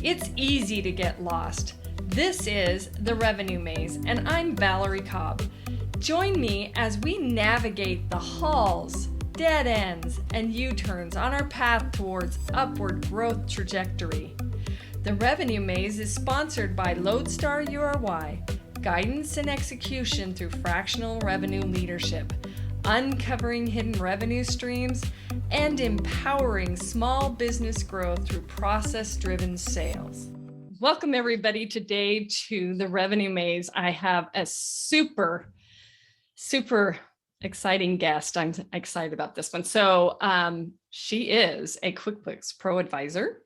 It's easy to get lost. This is The Revenue Maze, and I'm Valerie Cobb. Join me as we navigate the halls, dead ends, and U-turns on our path towards upward growth trajectory. The Revenue Maze is sponsored by Lodestar URY, guidance and execution through fractional revenue leadership, uncovering hidden revenue streams, and empowering small business growth through process-driven sales. Welcome everybody today to the Revenue Maze. I have a super exciting guest. I'm excited about this one. So she is a QuickBooks Pro Advisor,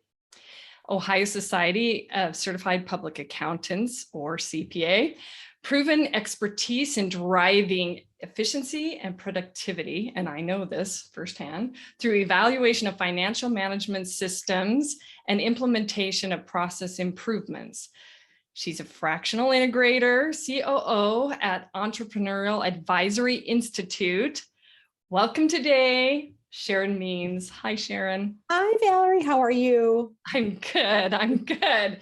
Ohio Society of Certified Public Accountants, or CPA, proven expertise in driving efficiency and productivity, and I know this firsthand, through evaluation of financial management systems and implementation of process improvements. She's a fractional integrator, COO at Entrepreneurial Advisory Institute. Welcome today, Sharon Means. Hi, Sharon. Hi, Valerie. How are you? I'm good.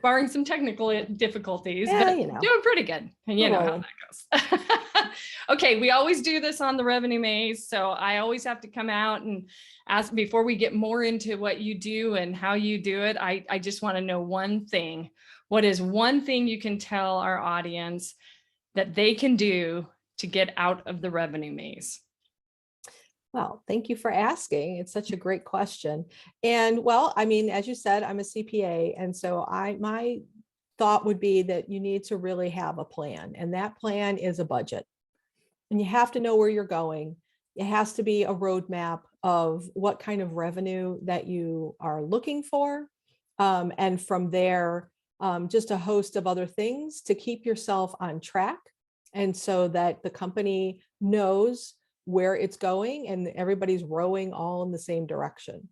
Barring some technical difficulties, Yeah, but doing pretty good. And you know how that goes. Okay, we always do this on the Revenue Maze. So I always have to come out and ask, before we get more into what you do and how you do it, I just want to know one thing. What is one thing you can tell our audience that they can do to get out of the Revenue Maze? Well, thank you for asking. It's such a great question. And well, I mean, as you said, I'm a CPA. And so my thought would be that you need to really have a plan. And that plan is a budget. And you have to know where you're going. It has to be a roadmap of what kind of revenue that you are looking for. And from there, just a host of other things to keep yourself on track. And so that the company knows where it's going and everybody's rowing all in the same direction.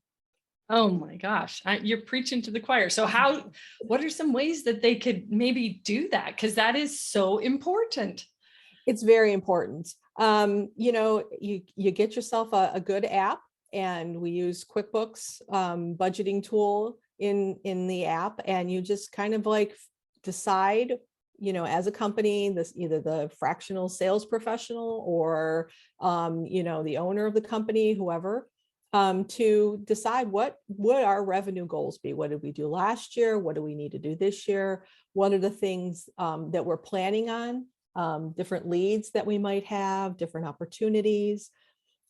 Oh my gosh, you're preaching to the choir. So what are some ways that they could maybe do that? Because that is so important. It's very important. You get yourself a good app, and we use QuickBooks budgeting tool in the app, and you just kind of like decide, as a company, either the fractional sales professional or, the owner of the company, whoever, to decide what would our revenue goals be? What did we do last year? What do we need to do this year? What are the things that we're planning on? Different leads that we might have, different opportunities.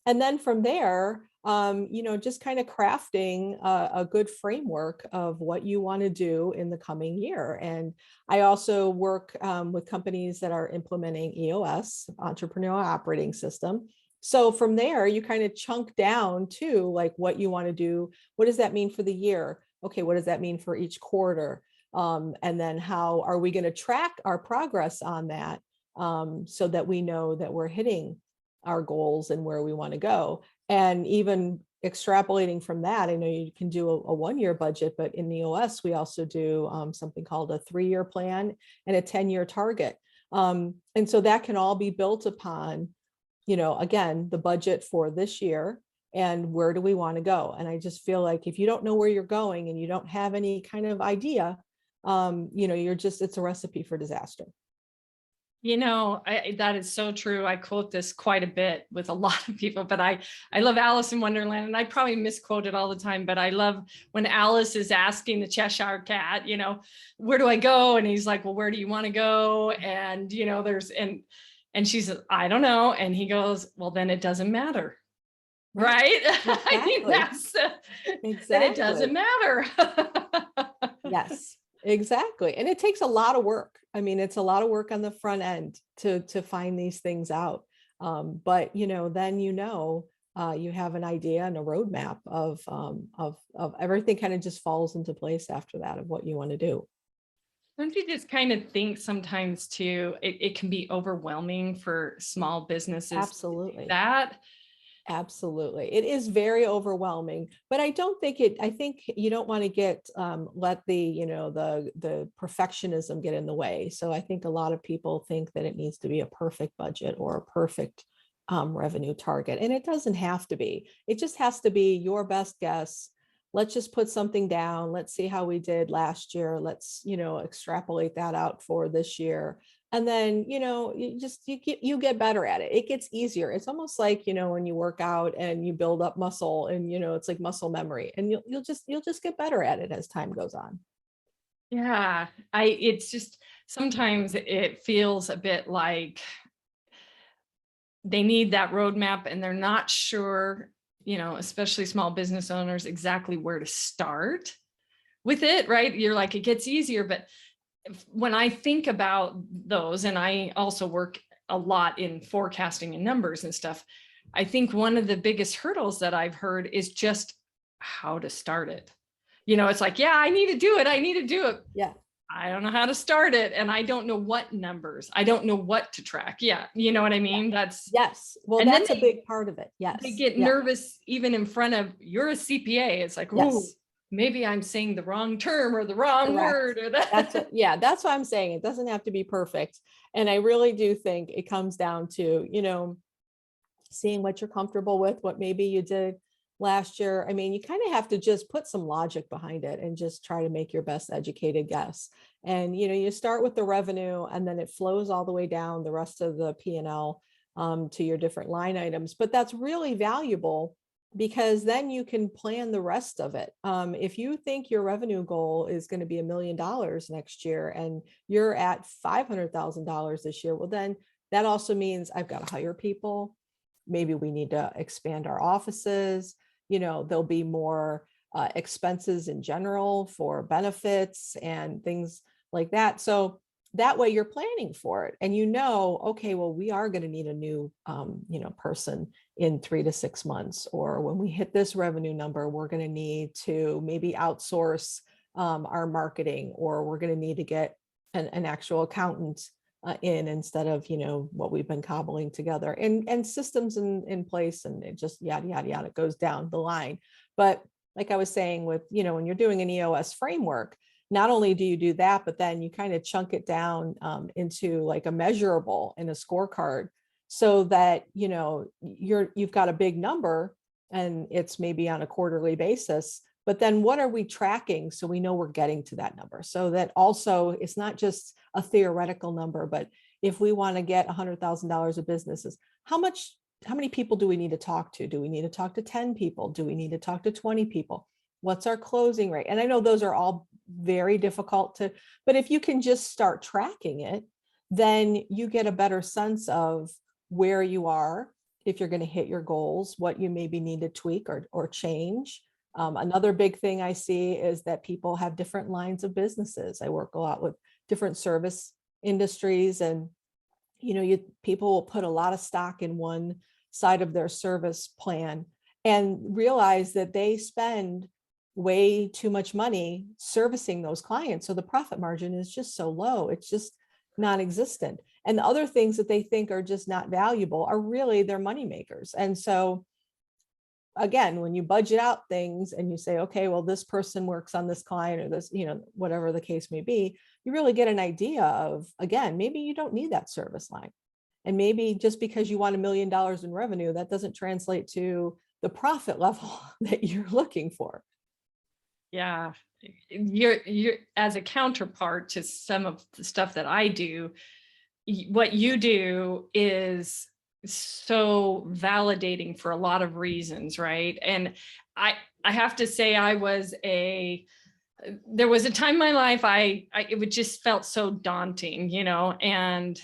And then from there, just kind of crafting a good framework of what you want to do in the coming year. And I also work with companies that are implementing EOS, Entrepreneurial Operating System. So from there, you kind of chunk down to like what you want to do. What does that mean for the year? Okay, what does that mean for each quarter? And then how are we going to track our progress on that so that we know that we're hitting our goals and where we want to go. And even extrapolating from that, I know you can do a 1-year budget, but in the EOS, we also do something called a 3-year plan and a 10-year target. And so that can all be built upon, again, the budget for this year and where do we want to go. And I just feel like if you don't know where you're going and you don't have any kind of idea, it's a recipe for disaster. That is so true. I quote this quite a bit with a lot of people, but I love Alice in Wonderland, and I probably misquote it all the time, but I love when Alice is asking the Cheshire Cat, where do I go? And he's like, well, where do you want to go? And, and she's, I don't know. And he goes, well, then it doesn't matter. Right? Exactly. I think that's, exactly. Then it doesn't matter. Yes. Exactly. And it takes a lot of work. I mean, it's a lot of work on the front end to find these things out. But, then, you have an idea and a roadmap of everything kind of just falls into place after that of what you want to do. Don't you just kind of think sometimes too, it can be overwhelming for small businesses? Absolutely. Absolutely. It is very overwhelming, but I think you don't want to let the perfectionism get in the way. So I think a lot of people think that it needs to be a perfect budget or a perfect revenue target. And it doesn't have to be. It just has to be your best guess let's just put something down. Let's see how we did last year. Let's, extrapolate that out for this year. And then, you get better at it. It gets easier. It's almost like, when you work out and you build up muscle and, it's like muscle memory, and you'll just get better at it as time goes on. Yeah, it's just, sometimes it feels a bit like they need that roadmap and they're not sure, especially small business owners, exactly where to start with it, right? You're like, it gets easier. But when I think about those, and I also work a lot in forecasting and numbers and stuff, I think one of the biggest hurdles that I've heard is just how to start it. It's like, yeah, I need to do it. I need to do it. Yeah. I don't know how to start it. And I don't know what numbers, I don't know what to track. Yeah. You know what I mean? Yeah. That's, yes. Well, and that's a big part of it. Yes. they get nervous even in front of, you're a CPA. It's like, oh, yes. maybe I'm saying the wrong term or the wrong word. Or that's that's what I'm saying. It doesn't have to be perfect. And I really do think it comes down to, seeing what you're comfortable with, what maybe you did last year. I mean, you kind of have to just put some logic behind it and just try to make your best educated guess. And, you start with the revenue and then it flows all the way down the rest of the P&L to your different line items. But that's really valuable because then you can plan the rest of it. If you think your revenue goal is going to be $1 million next year and you're at $500,000 this year, well, then that also means I've got to hire people. Maybe we need to expand our offices. There'll be more expenses in general for benefits and things like that. So that way you're planning for it and okay, well, we are going to need a new, person in 3 to 6 months, or when we hit this revenue number, we're going to need to maybe outsource our marketing, or we're going to need to get an actual accountant in instead of, what we've been cobbling together, and systems in place, and it just yada, yada, yada, it goes down the line. But like I was saying with, when you're doing an EOS framework, not only do you do that, but then you kind of chunk it down into like a measurable and a scorecard so that, you've got a big number and it's maybe on a quarterly basis, but then what are we tracking so we know we're getting to that number? So that also it's not just a theoretical number, but if we want to get $100,000 of businesses, how many people do we need to talk to? Do we need to talk to 10 people? Do we need to talk to 20 people? What's our closing rate? And I know those are all very difficult but if you can just start tracking it, then you get a better sense of where you are, if you're going to hit your goals, what you maybe need to tweak or change. Another big thing I see is that people have different lines of businesses. I work a lot with different service industries, and people will put a lot of stock in one side of their service plan and realize that they spend way too much money servicing those clients. So the profit margin is just so low. It's just non-existent. And the other things that they think are just not valuable are really their money makers. And so again, when you budget out things and you say, okay, well, this person works on this client or this, whatever the case may be, you really get an idea of, again, maybe you don't need that service line. And maybe just because you want $1 million in revenue, that doesn't translate to the profit level that you're looking for. Yeah. You're as a counterpart to some of the stuff that I do, what you do is so validating for a lot of reasons, right? And I have to say, there was a time in my life it would just felt so daunting, and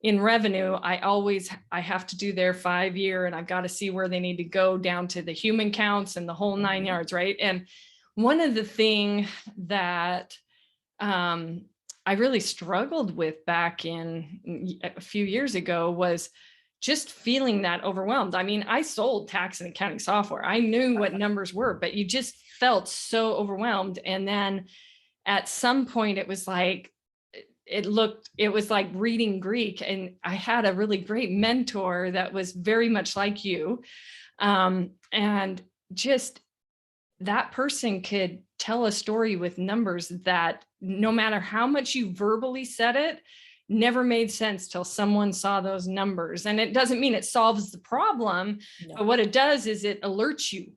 in revenue, I have to do their 5-year, and I've got to see where they need to go down to the human counts and the whole 9 yards, right? And one of the things that I really struggled with back in a few years ago was just feeling that overwhelmed. I mean, I sold tax and accounting software. I knew what numbers were, but you just felt so overwhelmed. And then at some point it was like, it was like reading Greek. And I had a really great mentor that was very much like you. And just that person could tell a story with numbers that no matter how much you verbally said it, never made sense till someone saw those numbers. And it doesn't mean it solves the problem, but what it does is it alerts you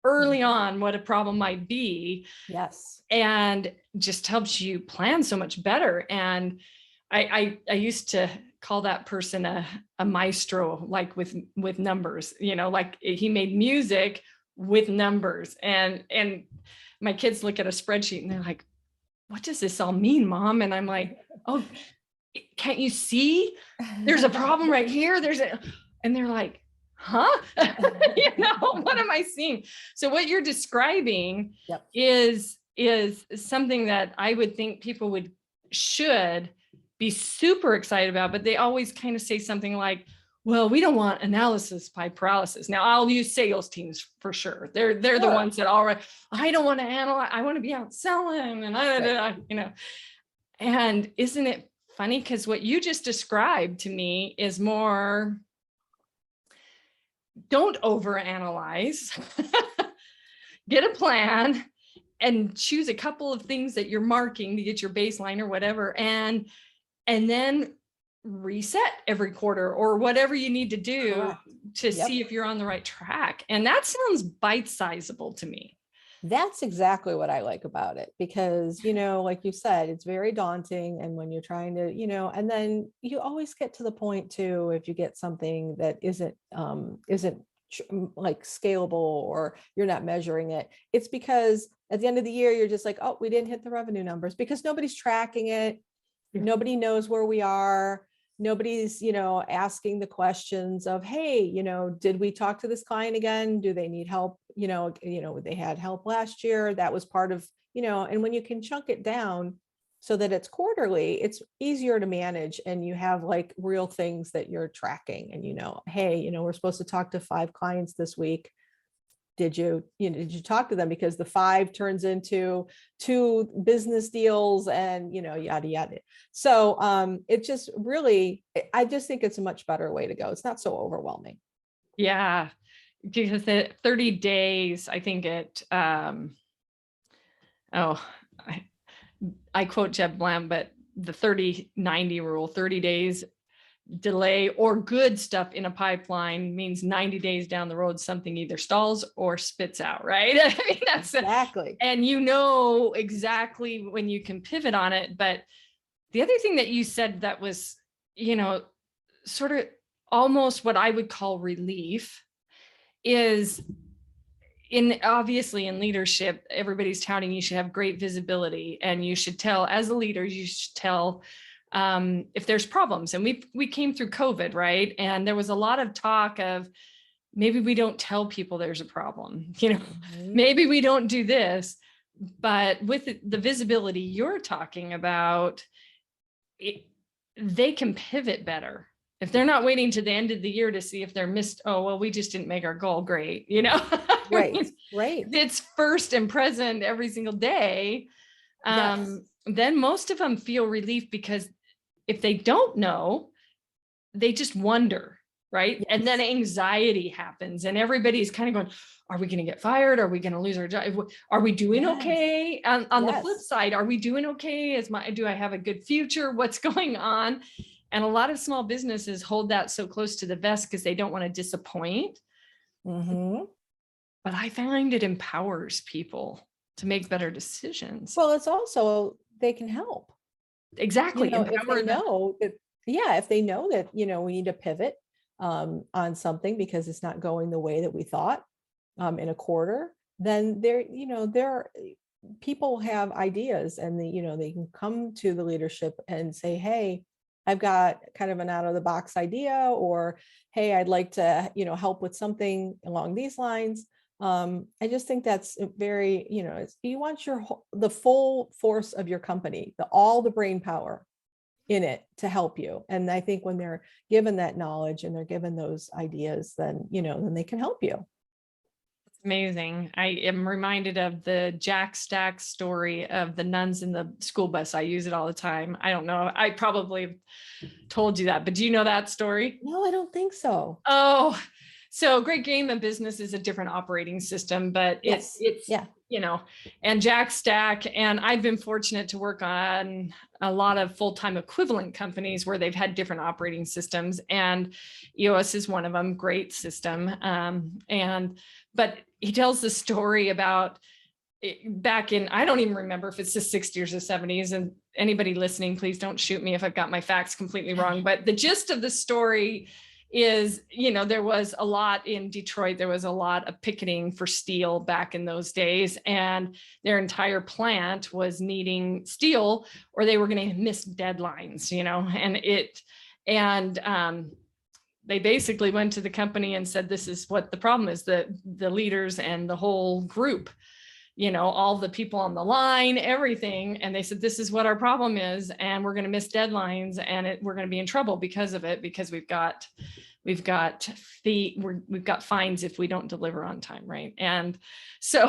early on what a problem might be. Yes. And just helps you plan so much better. And I used to call that person a maestro, like with numbers, like he made music with numbers. And my kids look at a spreadsheet and they're like, what does this all mean, Mom? And I'm like, oh, can't you see? There's a problem right here. And they're like, huh? What am I seeing? So what you're describing Yep. is something that I would think people should be super excited about, but they always kind of say something like, well, we don't want analysis by paralysis. Now I'll use sales teams for sure. They're Sure. the ones that I don't want to analyze. I want to be out selling and and isn't it funny? Because what you just described to me is more, don't overanalyze, get a plan and choose a couple of things that you're marking to get your baseline or whatever. And then reset every quarter or whatever you need to do. Correct. To see if you're on the right track. And that sounds bite-sizable to me. That's exactly what I like about it, because, like you said, it's very daunting. And when you're trying to, and then you always get to the point too, if you get something that isn't like scalable, or you're not measuring it, it's because at the end of the year, you're just like, oh, we didn't hit the revenue numbers, because nobody's tracking it. Yeah. Nobody knows where we are. Nobody's, asking the questions of, hey, did we talk to this client again? Do they need help? They had help last year. That was part of, and when you can chunk it down so that it's quarterly, it's easier to manage, and you have like real things that you're tracking, and, hey, we're supposed to talk to 5 clients this week. Did you talk to them? Because the 5 turns into 2 business deals, and, yada, yada. So it just really, I just think it's a much better way to go. It's not so overwhelming. Yeah. Because the 30 days, I think I quote Jeb Blam, but the 30-90 rule, 30 days delay or good stuff in a pipeline means 90 days down the road, something either stalls or spits out, right? I mean, that's exactly. And exactly when you can pivot on it. But the other thing that you said that was, sort of almost what I would call relief is obviously in leadership, everybody's touting you should have great visibility, and you should tell, as a leader, you should tell if there's problems. And we came through COVID, right? And there was a lot of talk of maybe we don't tell people there's a problem, maybe we don't do this. But with the visibility you're talking about, they can pivot better. If they're not waiting to the end of the year to see if they're missed, oh, well, we just didn't make our goal. Great. Right. Right. It's first and present every single day. Yes. Then most of them feel relief, because if they don't know, they just wonder. Right. Yes. And then anxiety happens, and everybody's kind of going, are we going to get fired? Are we going to lose our job? Are we doing okay? On the flip side, are we doing okay? Do I have a good future? What's going on? And a lot of small businesses hold that so close to the vest because they don't want to disappoint. Mm-hmm. But I find it empowers people to make better decisions. Well, it's also, they can help. Exactly. If they know that, if they know that, we need to pivot on something because it's not going the way that we thought in a quarter, then people have ideas, and they can come to the leadership and say, hey, I've got kind of an out of the box idea, or, hey, I'd like to, help with something along these lines. I just think that's very, you want the full force of your company, all the brain power in it to help you. And I think when they're given that knowledge and they're given those ideas, then, then they can help you. Amazing. I am reminded of the Jack Stack story of the nuns in the school bus. I use it all the time. I don't know. I probably told you that, but do you know that story? No, I don't think so. Oh, so Great Game of Business is a different operating system, but it's and Jack Stack, and I've been fortunate to work on a lot of full-time equivalent companies where they've had different operating systems, and EOS is one of them. Great system. But he tells the story about back in, I don't even remember if it's the 60s or 70s, and anybody listening, please don't shoot me if I've got my facts completely wrong. But the gist of the story is, there was a lot in Detroit. There was a lot of picketing for steel back in those days, and their entire plant was needing steel or they were going to miss deadlines, and they basically went to the company and said, this is what the problem is. The leaders and the whole group, all the people on the line, everything. And they said, this is what our problem is. And we're going to miss deadlines, and we're going to be in trouble because of it, because we've got fines if we don't deliver on time. Right. And so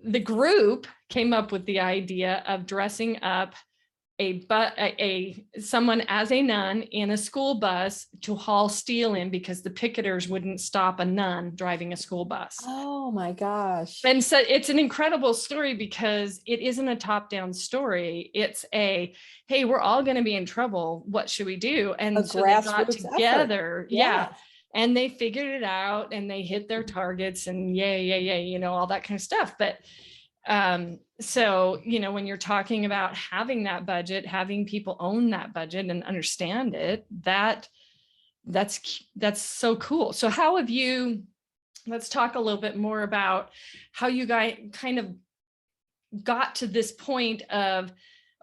the group came up with the idea of dressing up someone as a nun in a school bus to haul steel in, because the picketers wouldn't stop a nun driving a school bus. Oh my gosh. And so it's an incredible story, because it isn't a top-down story. It's hey, we're all going to be in trouble. What should we do? And so they got together. Yeah. And they figured it out, and they hit their targets, and yay, all that kind of stuff. But so, when you're talking about having that budget, having people own that budget and understand it, that's so cool. So how have you, let's talk a little bit more about how you guys kind of got to this point of,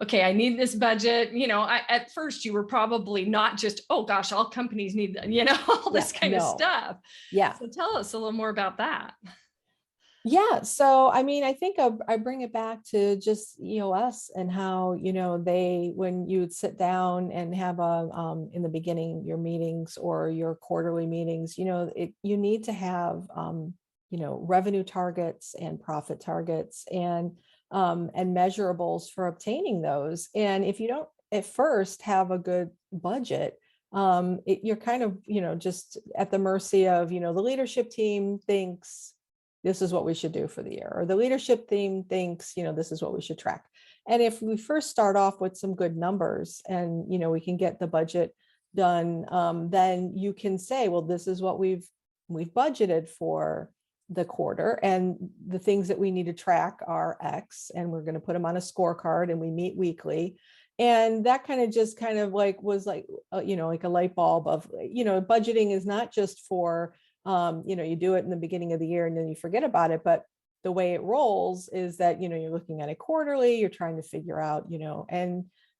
okay, I need this budget. At first you were probably not just, oh gosh, all companies need, all this kind of stuff. Yeah. So tell us a little more about that. Yeah. So, I mean, I think I bring it back to just EOS and how, when you would sit down and have in the beginning, your meetings or your quarterly meetings, you need to have, revenue targets and profit targets and measurables for obtaining those. And if you don't at first have a good budget, you're kind of, just at the mercy of, the leadership team thinks this is what we should do for the year, or the leadership team thinks, this is what we should track. And if we first start off with some good numbers and, we can get the budget done, then you can say, well, this is what we've budgeted for the quarter, and the things that we need to track are X, and we're going to put them on a scorecard, and we meet weekly. And that kind of just was like a light bulb of, budgeting is not just for, you do it in the beginning of the year and then you forget about it. But the way it rolls is that, you're looking at it quarterly, you're trying to figure out,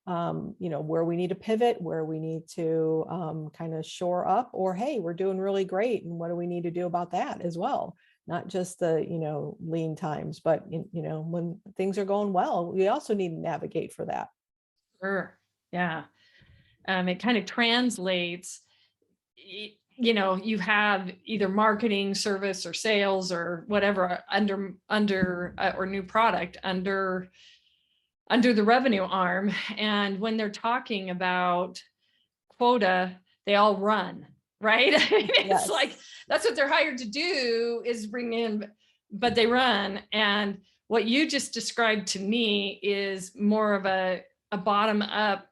where we need to pivot, where we need to kind of shore up, or, hey, we're doing really great, and what do we need to do about that as well? Not just the, lean times, but, when things are going well, we also need to navigate for that. Sure. Yeah. It kind of translates, you have either marketing, service, or sales, or whatever under or new product under the revenue arm. And when they're talking about quota, they all run, right? It's like, that's what they're hired to do, is bring in, but they run. And what you just described to me is more of a bottom up,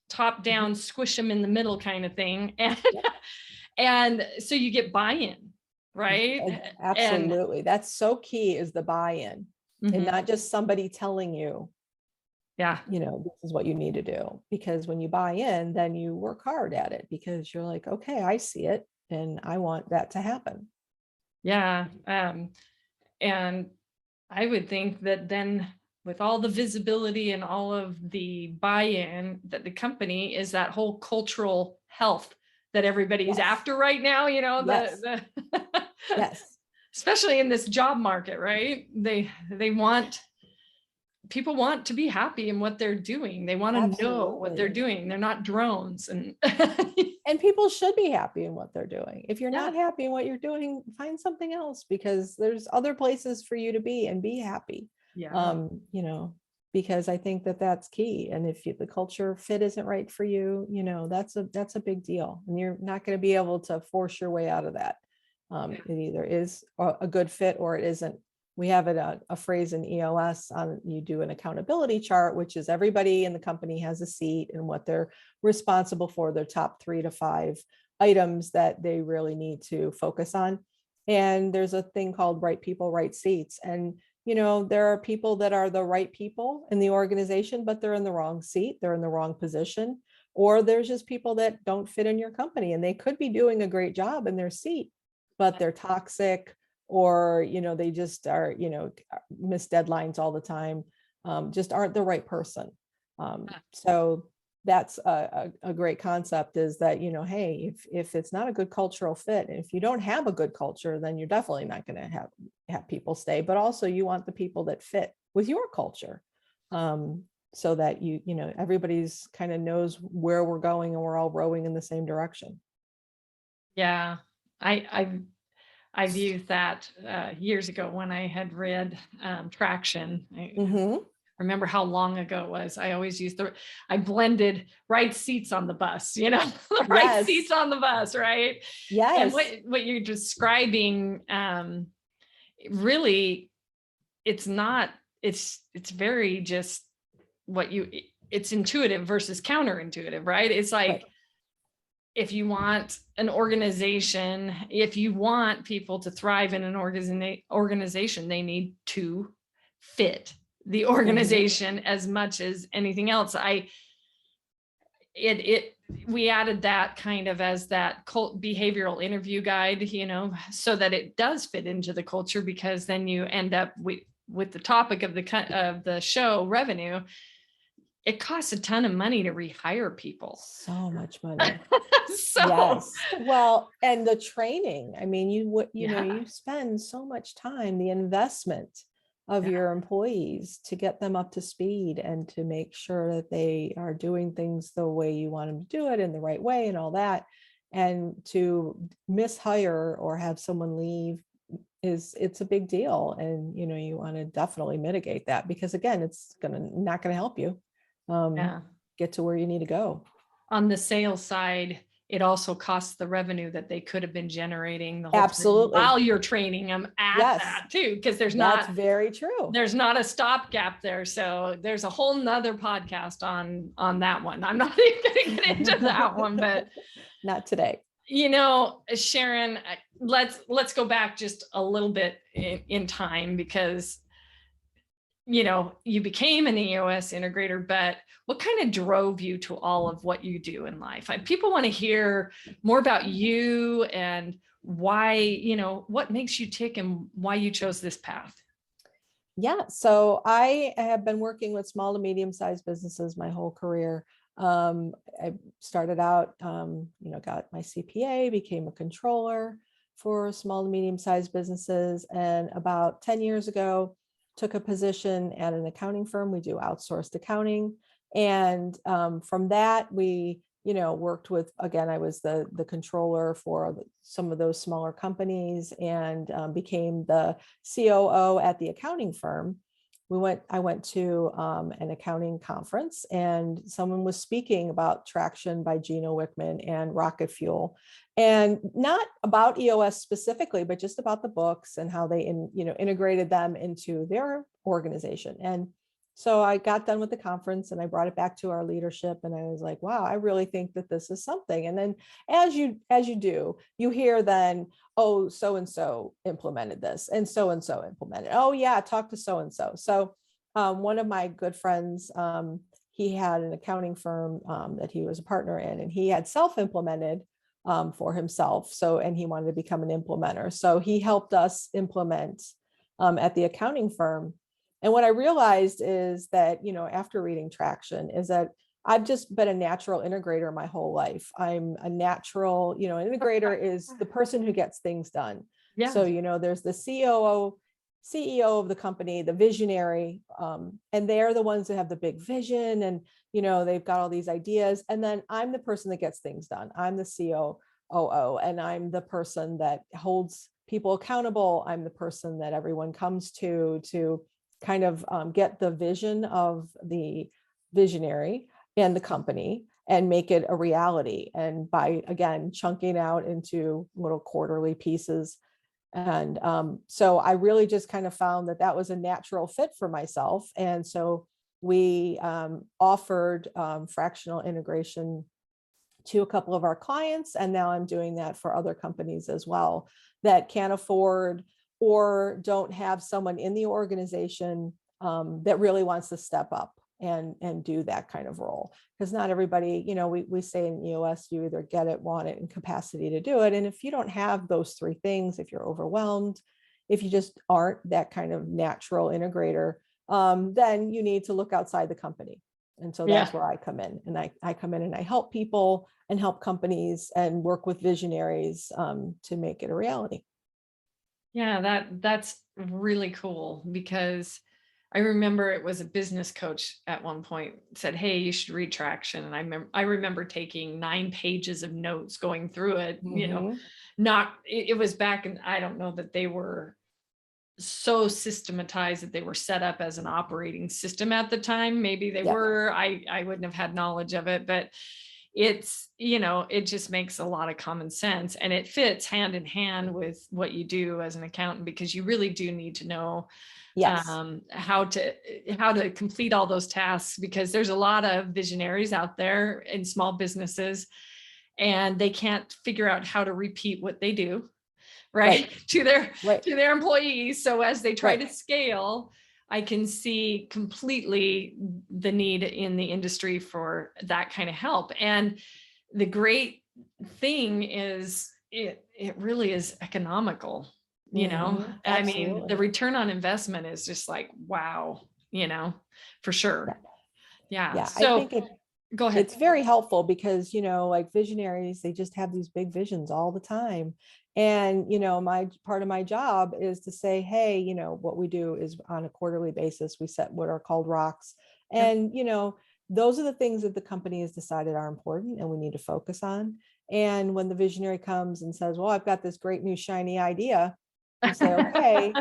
top down, squish them in the middle kind of thing. And so you get buy-in, right? Absolutely. That's so key, is the buy-in, and not just somebody telling you, this is what you need to do. Because when you buy in, then you work hard at it, because you're like, okay, I see it, and I want that to happen. Yeah. And I would think that then, with all the visibility and all of the buy-in, that the company is that whole cultural health that everybody's after right now, Yes. Especially in this job market, right? People want to be happy in what they're doing. They want to know what they're doing. They're not drones. And and people should be happy in what they're doing. If you're not happy in what you're doing, find something else, because there's other places for you to be and be happy. Because I think that that's key. And if the culture fit isn't right for you, that's a big deal, and you're not going to be able to force your way out of that. It either is a good fit or it isn't. We have a phrase in EOS on, you do an accountability chart, which is everybody in the company has a seat and what they're responsible for, their top 3 to 5 items that they really need to focus on. And there's a thing called right people, right seats. And, there are people that are the right people in the organization, but they're in the wrong seat, they're in the wrong position. Or there's just people that don't fit in your company and they could be doing a great job in their seat, but they're toxic, or, they just are, miss deadlines all the time, just aren't the right person. So that's a great concept, is that, hey, if it's not a good cultural fit, and if you don't have a good culture, then you're definitely not going to have people stay. But also you want the people that fit with your culture, so that everybody's kind of knows where we're going and we're all rowing in the same direction. Yeah, I've used that years ago when I had read Traction. Mm-hmm. Remember how long ago it was. I always used I blended right seats on the bus, the right Yes. seats on the bus, right? Yes. And what you're describing, really, it's not, it's very just it's intuitive versus counterintuitive, right? It's like, Right. if you want an organization, if you want people to thrive in an organization, they need to fit the organization as much as anything else. We added that kind of as that behavioral interview guide, so that it does fit into the culture, because then you end up with the topic of the show, revenue. It costs a ton of money to rehire people. So much money. So yes. Well, and the training, I mean, you spend so much time, the investment of your employees to get them up to speed and to make sure that they are doing things the way you want them to do it, in the right way and all that. And to mishire or have someone leave it's a big deal. And, you want to definitely mitigate that, because again, it's not going to help you get to where you need to go. On the sales side, it also costs the revenue that they could have been generating the whole Absolutely. time while you're training them at that too, because that's very true. There's not a stopgap there. So there's a whole nother podcast on that one. I'm not even going to get into that one, but not today. Sharon, let's go back just a little bit in time, because you became an EOS integrator, but what kind of drove you to all of what you do in life? People want to hear more about you and why, what makes you tick and why you chose this path. Yeah. So I have been working with small to medium-sized businesses my whole career. I started out, got my CPA, became a controller for small to medium-sized businesses. And about 10 years ago, took a position at an accounting firm. We do outsourced accounting. And from that, we, worked with, again, I was the controller for some of those smaller companies, and became the COO at the accounting firm. I went to an accounting conference, and someone was speaking about Traction by Gino Wickman and Rocket Fuel, and not about EOS specifically, but just about the books and how they integrated them into their organization. And so I got done with the conference and I brought it back to our leadership, and I was like, wow, I really think that this is something. And then as you do, you hear then, oh, so-and-so implemented this and so-and-so implemented. Oh yeah, talk to so-and-so. So one of my good friends, he had an accounting firm that he was a partner in, and he had self-implemented for himself. So, and he wanted to become an implementer. So he helped us implement at the accounting firm. And what I realized is that, after reading Traction, is that I've just been a natural integrator my whole life. I'm a natural, an integrator is the person who gets things done. Yeah. So, there's the CEO of the company, the visionary, and they're the ones that have the big vision, and, they've got all these ideas. And then I'm the person that gets things done. I'm the COO, and I'm the person that holds people accountable. I'm the person that everyone comes to kind of get the vision of the visionary and the company and make it a reality. And by, again, chunking out into little quarterly pieces. And so I really just kind of found that was a natural fit for myself. And so we offered fractional integration to a couple of our clients. And now I'm doing that for other companies as well that can't afford or don't have someone in the organization that really wants to step up and do that kind of role. Because not everybody, we say in EOS, you either get it, want it, and capacity to do it. And if you don't have those three things, if you're overwhelmed, if you just aren't that kind of natural integrator, then you need to look outside the company. And so that's where I come in, and I come in and I help people and help companies and work with visionaries to make it a reality. Yeah, that's really cool, because I remember it was a business coach at one point said, "Hey, you should read Traction." And I remember taking 9 pages of notes, going through it, it was back, and I don't know that they were so systematized that they were set up as an operating system at the time. Maybe they were, I wouldn't have had knowledge of it, but it's, it just makes a lot of common sense, and it fits hand in hand with what you do as an accountant, because you really do need to know how to complete all those tasks, because there's a lot of visionaries out there in small businesses, and they can't figure out how to repeat what they do to their employees. So as they try to scale, I can see completely the need in the industry for that kind of help. And the great thing is it really is economical, I mean, the return on investment is just like, wow, for sure. Yeah. So I think go ahead. It's very helpful because, like visionaries, they just have these big visions all the time. And, my part of my job is to say, hey, what we do is on a quarterly basis, we set what are called rocks. And, those are the things that the company has decided are important and we need to focus on. And when the visionary comes and says, well, I've got this great new shiny idea, you say, okay,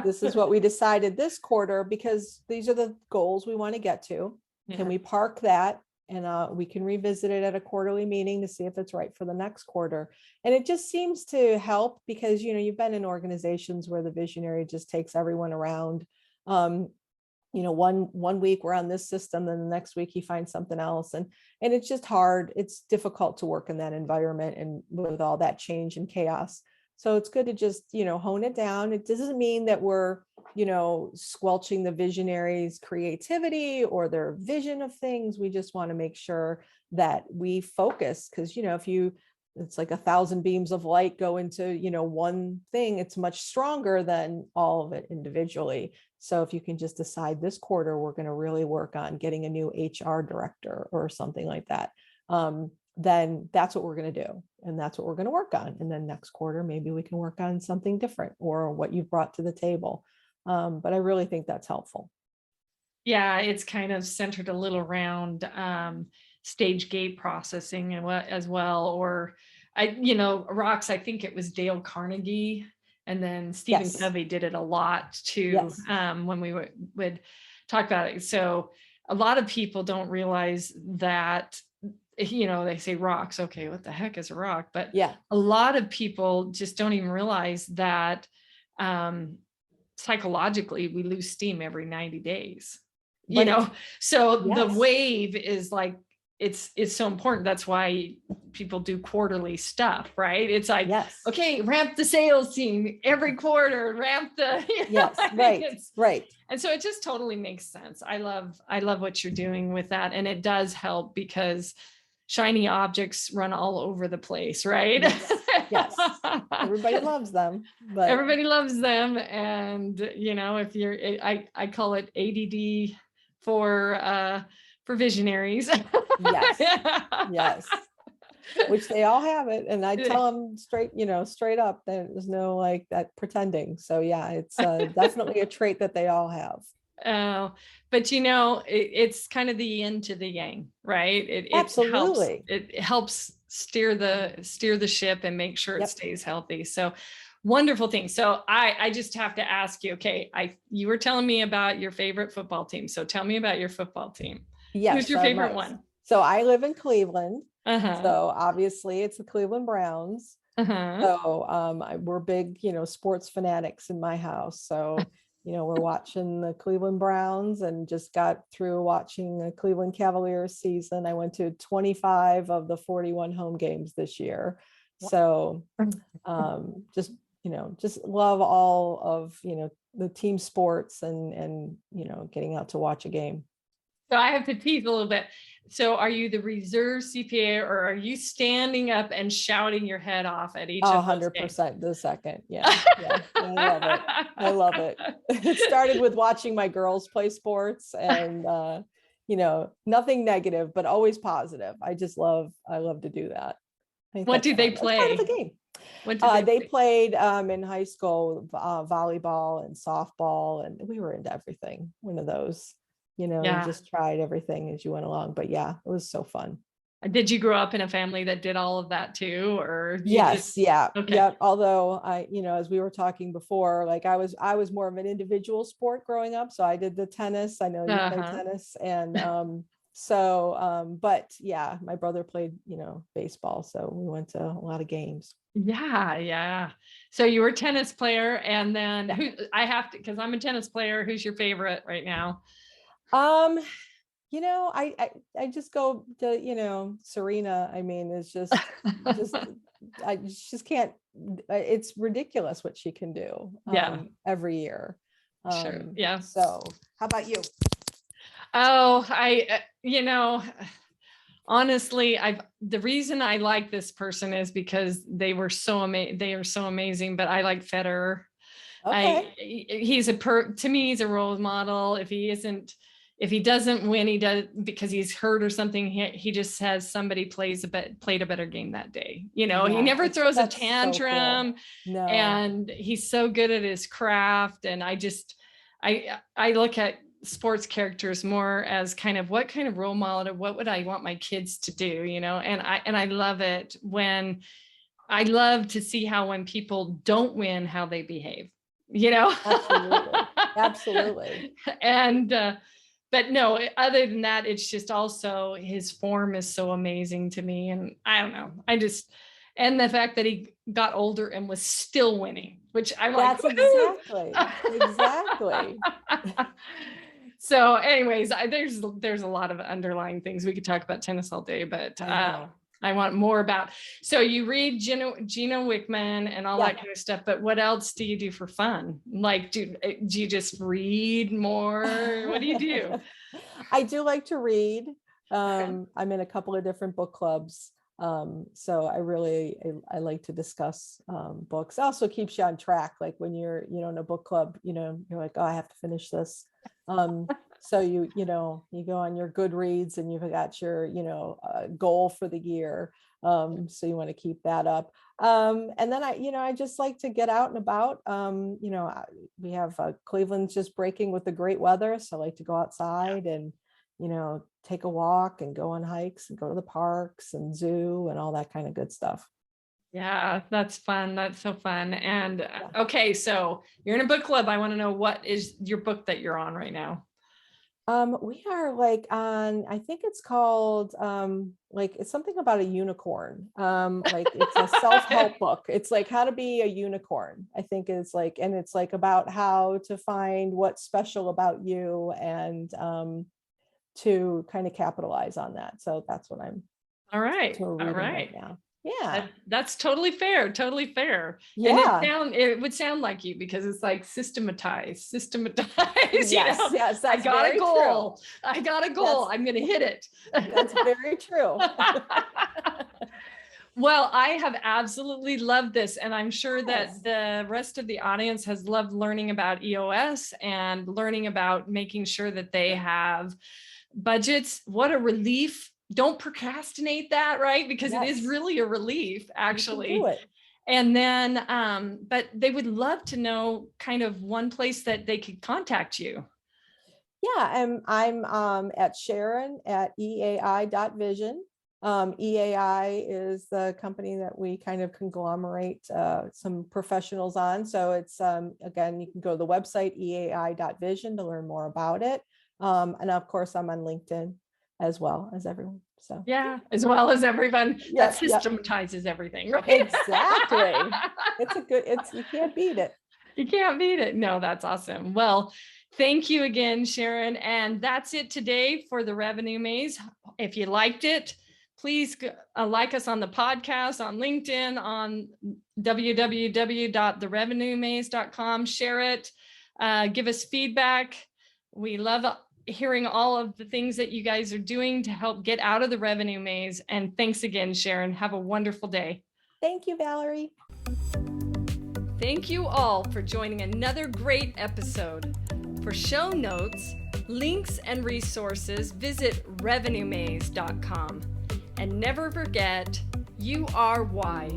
this is what we decided this quarter, because these are the goals we want to get to. Can we park that? And we can revisit it at a quarterly meeting to see if it's right for the next quarter. And it just seems to help because, you've been in organizations where the visionary just takes everyone around. One week we're on this system, then the next week he finds something else. And it's just hard. It's difficult to work in that environment and with all that change and chaos. So it's good to just, hone it down. It doesn't mean that we're, squelching the visionaries' creativity or their vision of things. We just want to make sure that we focus, because, it's like 1,000 beams of light go into, one thing, it's much stronger than all of it individually. So if you can just decide this quarter, we're going to really work on getting a new HR director or something like that. Then that's what we're going to do. And that's what we're going to work on. And then next quarter, maybe we can work on something different or what you've brought to the table. But I really think that's helpful. Yeah, it's kind of centered a little around stage gate processing and as well. Or rocks, I think it was Dale Carnegie. And then Stephen Covey did it a lot too, when we would talk about it. So a lot of people don't realize that, they say rocks. Okay, what the heck is a rock? But a lot of people just don't even realize that psychologically we lose steam every 90 days, so the wave is like, it's so important. That's why people do quarterly stuff, right? It's like, okay, ramp the sales team every quarter, ramp the, right. And so it just totally makes sense. I love what you're doing with that. And it does help because shiny objects run all over the place, right? Yes. Everybody loves them. But everybody loves them. And, if you're, I call it ADD for visionaries. Yes. Which they all have it. And I tell them straight up, there's no like that pretending. So it's definitely a trait that they all have. But it's kind of the yin to the yang, right? Absolutely. It helps steer the ship and make sure it stays healthy. So wonderful thing. So I just have to ask you, okay, you were telling me about your favorite football team. So tell me about your football team. Who's your favorite one? So I live in Cleveland. So obviously it's the Cleveland Browns. So we're big, sports fanatics in my house. So we're watching the Cleveland Browns and just got through watching the Cleveland Cavaliers season. I went to 25 of the 41 home games this year. So just love all of, the team sports and getting out to watch a game. So I have to tease a little bit. So are you the reserve CPA, or are you standing up and shouting your head off at each of those games? 100% the second. Yeah. I love it. It started with watching my girls play sports and, nothing negative, but always positive. I love to do that. What do they play? That's part of the game. They played in high school volleyball and softball, and we were into everything. One of those, you just tried everything as you went along. But yeah, it was so fun. Did you grow up in a family that did all of that too, or? Yes. Yeah. Okay. Yeah. Although as we were talking before, like I was more of an individual sport growing up. So I did the tennis. I know you play tennis, and but yeah, my brother played, baseball. So we went to a lot of games. Yeah. So you were a tennis player, and then because I'm a tennis player, who's your favorite right now? I just go to, Serena. I mean, it's just I just can't, it's ridiculous what she can do every year. Sure. Yeah. So how about you? Oh, honestly, the reason I like this person is because they are so amazing, but I like Federer. Okay. To me, he's a role model. If he doesn't win, he does because he's hurt or something. He just has somebody played a better game that day. He never throws a tantrum. So cool. No. And he's so good at his craft. And I look at sports characters more as kind of what kind of role model, what would I want my kids to do, and I love it I love to see how when people don't win, how they behave, Absolutely. And but no, other than that, it's just also his form is so amazing to me. And I don't know, and the fact that he got older and was still winning, which I'm like, exactly. So anyways, there's a lot of underlying things. We could talk about tennis all day, but I want more about, so you read Gino Wickman and all that kind of stuff, but what else do you do for fun? Like, do you just read more? What do you do? I do like to read. I'm in a couple of different book clubs. So I like to discuss books. It also keeps you on track. Like when you're, in a book club, you're like, oh, I have to finish this. So you go on your Goodreads and you've got your, goal for the year. So you want to keep that up. And then I just like to get out and about. We have Cleveland's just breaking with the great weather. So I like to go outside and, take a walk and go on hikes and go to the parks and zoo and all that kind of good stuff. Yeah, that's fun. That's so fun. And okay, so you're in a book club. I want to know, what is your book that you're on right now? We are like on, I think it's called, it's something about a unicorn. Like it's a self-help book. It's like how to be a unicorn. I think it's like, and it's like about how to find what's special about you and, to kind of capitalize on that. So that's what I'm right now. Yeah, that's totally fair. Yeah, and it would sound like you, because it's like systematize. Yes, I got a goal. True. I'm going to hit it. That's very true. Well, I have absolutely loved this, and I'm sure that the rest of the audience has loved learning about EOS and learning about making sure that they have budgets. What a relief. Don't procrastinate that, right? Because it is really a relief, actually. Do it. And then, but they would love to know kind of one place that they could contact you. Yeah, I'm at Sharon at eai.vision. EAI is the company that we kind of conglomerate some professionals on. So it's, again, you can go to the website, eai.vision, to learn more about it. And of course, I'm on LinkedIn as well as everyone. So yeah, as well as everyone. That systematizes everything, right? Exactly. You can't beat it. You can't beat it. No, that's awesome. Well, thank you again, Sharon. And that's it today for the Revenue Maze. If you liked it, please like us on the podcast, on LinkedIn, on www.therevenuemaze.com. Share it. Give us feedback. We love hearing all of the things that you guys are doing to help get out of the revenue maze. And thanks again, Sharon. Have a wonderful day. Thank you, Valerie. Thank you all for joining another great episode. For show notes, links, and resources, visit revenuemaze.com. And never forget, you are why.